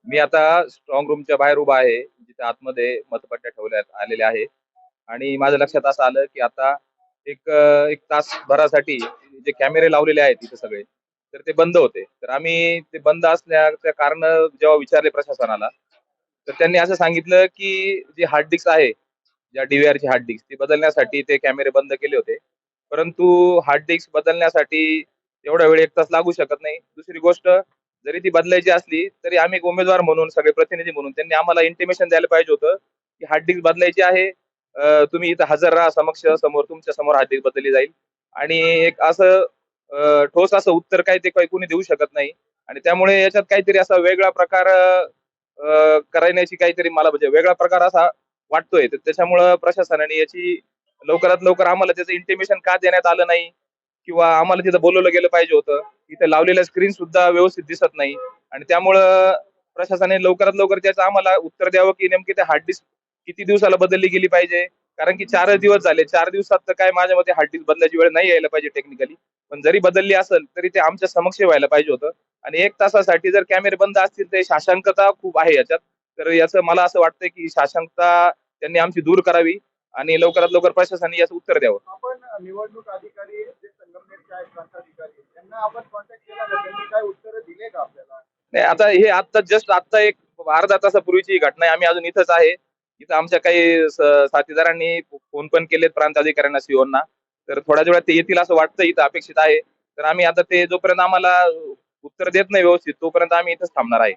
मी आता स्ट्रॉंग रूमच्या बाहेर उभा आहे, जिथे आतमध्ये मतपट्ट्या ठेवण्यात आलेल्या आहे. आणि माझ्या लक्षात असं आलं, की आता एक तासभरासाठी जे कॅमेरे लावलेले आहेत तिथे सगळे, तर ते बंद होते. तर आम्ही ते बंद असण्याचं कारण जेव्हा विचारले प्रशासनाला, तर त्यांनी असं सांगितलं, की जी हार्ड डिस्क आहे, ज्या डी-व्ही-आरची हार्ड डिस्क ती बदलण्यासाठी ते कॅमेरे बंद केले होते. परंतु हार्ड डिस्क बदलण्यासाठी एवढा वेळ 1 तास लागू शकत नाही. दुसरी गोष्ट, जरी ती बदलायची असली, तरी आम्ही एक उमेदवार म्हणून, सगळे प्रतिनिधी म्हणून त्यांनी आम्हाला इंटिमेशन द्यायला पाहिजे होतं, की हार्ड डिस्क बदलायची आहे. तुम्ही इथं हजर राहा, समोर तुमच्या समोर हार्ड डिस्क बदलली जाईल. आणि एक असं ठोस असं उत्तर काय ते काही कोणी देऊ शकत नाही. आणि त्यामुळे याच्यात काहीतरी असा वेगळा प्रकार करण्याची काहीतरी मला म्हणजे वेगळा प्रकार असा वाटतोय. तर त्याच्यामुळं प्रशासनाने याची लवकरात लवकर आम्हाला त्याचं इंटिमेशन का देण्यात आलं नाही? किंवा आम्हाला तिथं बोलावलं गेलं पाहिजे होतं. इथे लावलेल्या स्क्रीन सुद्धा व्यवस्थित दिसत नाही. आणि त्यामुळं प्रशासनाने लवकरात लवकर त्याचं आम्हाला उत्तर द्यावं, की नेमकी ते हार्ड डिस्क किती दिवसाला बदलली गेली पाहिजे. कारण की 4च दिवस झाले. 4 दिवसात तर काय माझ्या मते हार्ड डिस्क बदलायची वेळ नाही यायला पाहिजे टेक्निकली. पण जरी बदलली असेल, तरी ते आमच्या समक्ष व्हायला पाहिजे होतं. आणि 1 तासासाठी जर कॅमेरे बंद असतील, तर साशंकता खूप आहे याच्यात. तर याचं मला असं वाटतंय, की साशंकता त्यांनी आमची दूर करावी आणि लवकरात लवकर प्रशासनाने याचं उत्तर द्यावं. आपण निवडणूक अधिकारी जे संगमनेरचे आहेत प्रांताधिकारी त्यांना आपण कॉन्टॅक्ट केला का? त्यांनी काय उत्तर दिले का आपल्याला? नाही, आता हे आत्ता जस्ट आत्ता एक अर्धा तासापूर्वीची ही घटना आहे. आम्ही अजून इथंच आहे. इथं आमच्या काही साथीदारांनी फोन पण केलेत प्रांत अधिकाऱ्यांना, सीओंना. तर थोड्याच वेळात ते येतील असं वाटतं, इथं अपेक्षित आहे. तर आम्ही आता ते जोपर्यंत आम्हाला उत्तर देत नाही व्यवस्थित, तोपर्यंत आम्ही इथंच थांबणार आहे.